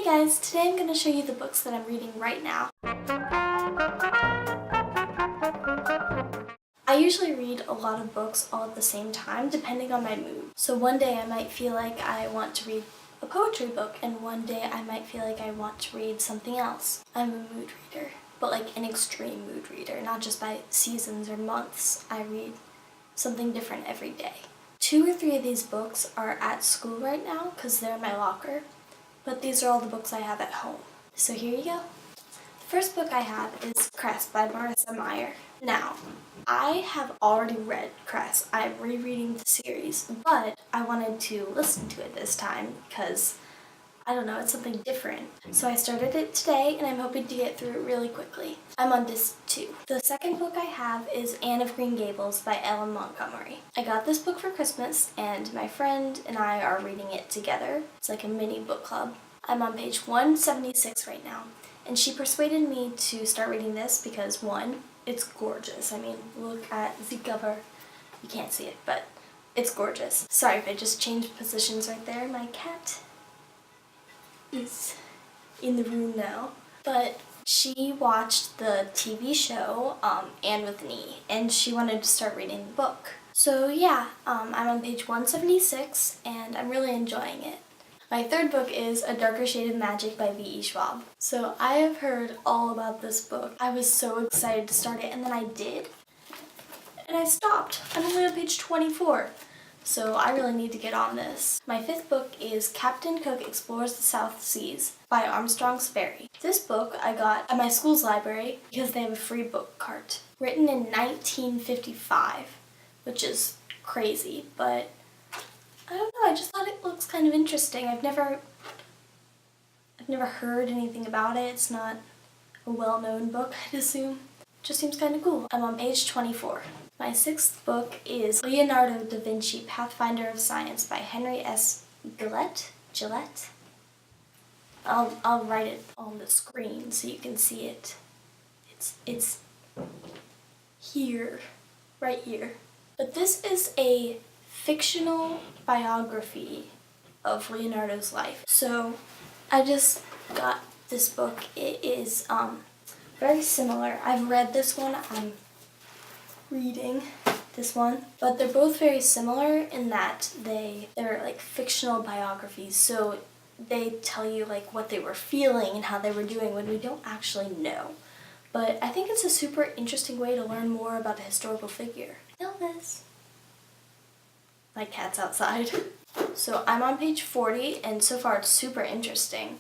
guys, today I'm going to show you the books that I'm reading right now. I usually read a lot of books all at the same time depending on my mood. So one day I might feel like I want to read a poetry book and one day I might feel like I want to read something else. I'm a mood reader, but like an extreme mood reader, not just by seasons or months. I read something different every day. 2 or 3 of these books are at school right now because they're in my locker, but these are all the books I have at home. So here you go. The first book I have is Cress by Marissa Meyer. Now, I have already read Cress. I'm rereading the series, but I wanted to listen to it this time because, I don't know, it's something different. So I started it today and I'm hoping to get through it really quickly. I'm on disc 2. The second book I have is Anne of Green Gables by Ellen Montgomery. I got this book for Christmas and my friend and I are reading it together. It's like a mini book club. I'm on page 176 right now, and she persuaded me to start reading this because, one, it's gorgeous. I mean, look at the cover. You can't see it, but it's gorgeous. Sorry if I just changed positions right there. My cat is in the room now. But she watched the TV show, Anne with an E, and she wanted to start reading the book. So yeah, I'm on page 176, and I'm really enjoying it. My third book is A Darker Shade of Magic by V.E. Schwab. So I have heard all about this book. I was so excited to start it, and then I did. And I stopped. I'm only on page 24. So I really need to get on this. My fifth book is Captain Cook Explores the South Seas by Armstrong Sperry. This book I got at my school's library because they have a free book cart. Written in 1955, which is crazy, but I don't know, I just thought it looks kind of interesting. I've never heard anything about it. It's not a well-known book, I'd assume. It just seems kind of cool. I'm on page 24. My sixth book is Leonardo da Vinci, Pathfinder of Science by Henry S. Gillete? I'll write it on the screen so you can see it. It's here, right here. But this is a fictional biography of Leonardo's life. So I just got this book. It is very similar. I've read this one. I'm reading this one, but they're both very similar in that they're like fictional biographies. So they tell you like what they were feeling and how they were doing when we don't actually know. But I think it's a super interesting way to learn more about a historical figure. Elvis. My cat's outside. So I'm on page 40, and so far it's super interesting.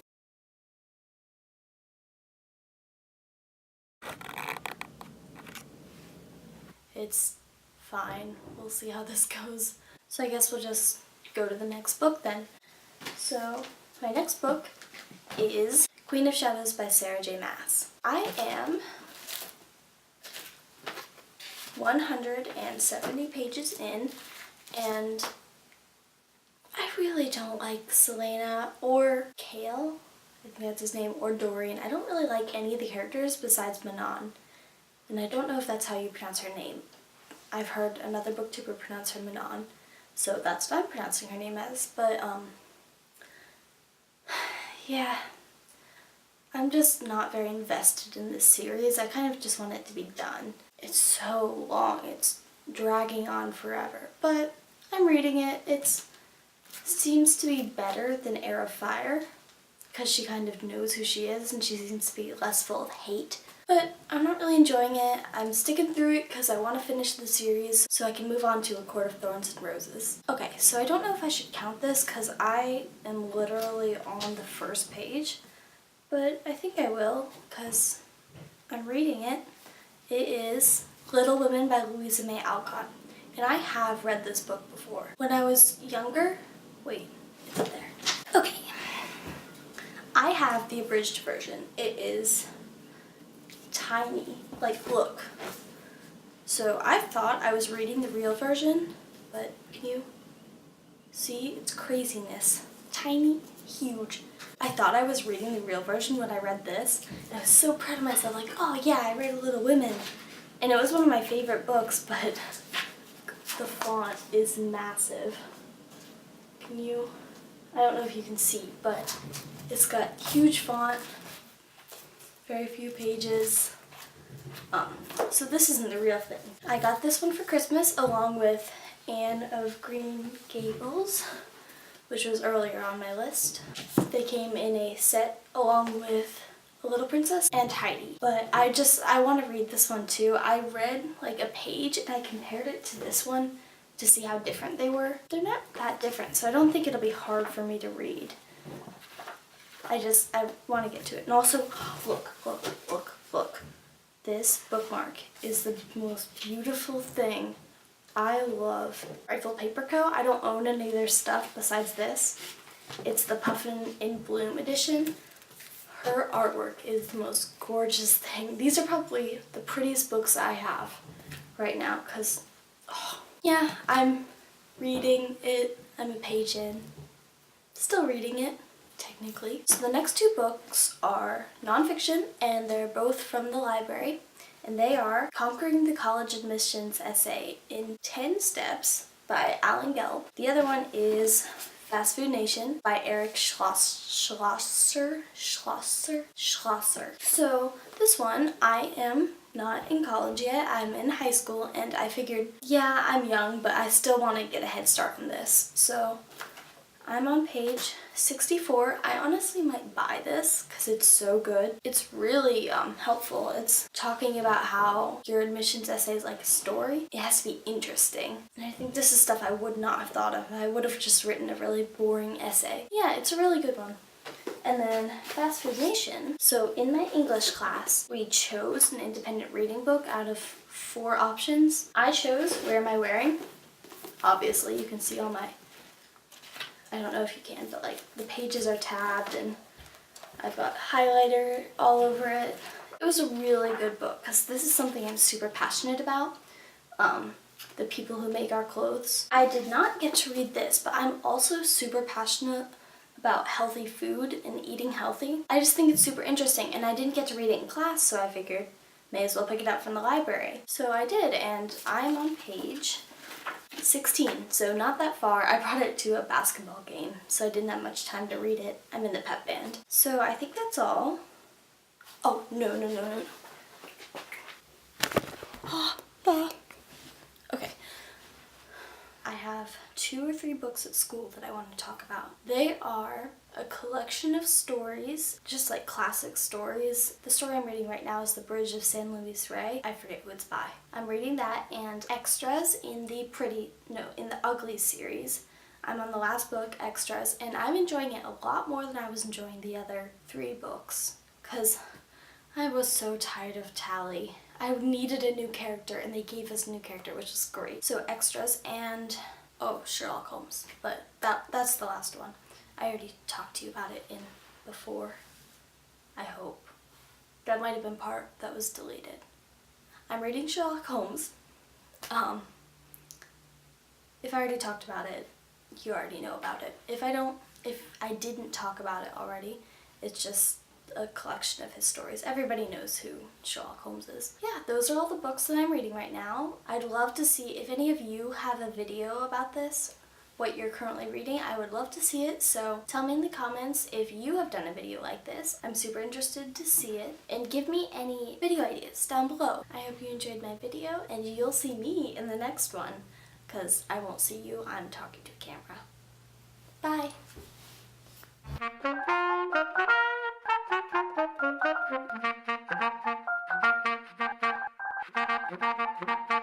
It's fine. We'll see how this goes. So I guess we'll just go to the next book then. So my next book is Queen of Shadows by Sarah J. Maas. I am 170 pages in, and I really don't like Selena or Kale, I think that's his name, or Dorian. I don't really like any of the characters besides Manon, and I don't know if that's how you pronounce her name. I've heard another booktuber pronounce her Manon, so that's what I'm pronouncing her name as, but yeah, I'm just not very invested in this series. I kind of just want it to be done. It's so long, it's dragging on forever, but I'm reading it. It seems to be better than Heir of Fire because she kind of knows who she is and she seems to be less full of hate. But I'm not really enjoying it. I'm sticking through it because I want to finish the series so I can move on to A Court of Thorns and Roses. Okay, so I don't know if I should count this because I am literally on the first page, but I think I will because I'm reading it. It is Little Women by Louisa May Alcott, and I have read this book before. When I was younger, wait, it's up there. Okay, I have the abridged version. It is tiny, like look. So I thought I was reading the real version, but can you see? It's craziness. Tiny, huge. I thought I was reading the real version when I read this, and I was so proud of myself, like, oh yeah, I read Little Women. And it was one of my favorite books, but the font is massive. Can you? I don't know if you can see, but It's got huge font, very few pages. So this isn't the real thing. I got this one for Christmas along with Anne of Green Gables, which was earlier on my list. They came in a set along with A Little Princess and Heidi. But I want to read this one too. I read like a page and I compared it to this one to see how different they were. They're not that different, so I don't think it'll be hard for me to read. I want to get to it. And also, look. This bookmark is the most beautiful thing. I love Rifle Paper Co. I don't own any of their stuff besides this. It's the Puffin in Bloom edition. Her artwork is the most gorgeous thing. These are probably the prettiest books I have right now because, yeah, I'm reading it. I'm a page in. Still reading it, technically. So the next two books are nonfiction, and they're both from the library. And they are Conquering the College Admissions Essay in 10 Steps by Alan Gelb. The other one is Fast Food Nation by Eric Schlosser. So this one, I am not in college yet. I'm in high school, and I figured, yeah, I'm young, but I still want to get a head start on this. So I'm on page 64. I honestly might buy this because it's so good. It's really helpful. It's talking about how your admissions essay is like a story. It has to be interesting. And I think this is stuff I would not have thought of. I would have just written a really boring essay. Yeah, it's a really good one. And then Fast Food Nation. So in my English class, we chose an independent reading book out of 4 options. I chose Where Am I Wearing? Obviously, you can see all my, I don't know if you can, but like the pages are tabbed and I've got highlighter all over it. It was a really good book because this is something I'm super passionate about. The people who make our clothes. I did not get to read this, but I'm also super passionate about healthy food and eating healthy. I just think it's super interesting, and I didn't get to read it in class, so I figured may as well pick it up from the library. So I did, and I'm on page 16, so not that far. I brought it to a basketball game, so I didn't have much time to read it. I'm in the pep band. So I think that's all. Oh, no. Okay. I have 2 or 3 books at school that I want to talk about. They are a collection of stories, just like classic stories. The story I'm reading right now is The Bridge of San Luis Rey. I forget who it's by. I'm reading that and extras in the Ugly series. I'm on the last book, Extras, and I'm enjoying it a lot more than I was enjoying the other 3 books because I was so tired of Tally. I needed a new character, and they gave us a new character, which is great. So Extras and, Sherlock Holmes. But that's the last one. I already talked to you about it in before, I hope. That might have been part that was deleted. I'm reading Sherlock Holmes. If I already talked about it, you already know about it. If I didn't talk about it already, it's just a collection of his stories. Everybody knows who Sherlock Holmes is. Yeah, those are all the books that I'm reading right now. I'd love to see if any of you have a video about this, what you're currently reading. I would love to see it, so tell me in the comments if you have done a video like this. I'm super interested to see it, and give me any video ideas down below. I hope you enjoyed my video, and you'll see me in the next one, because I won't see you, I'm talking to a camera. Bye! Thank you.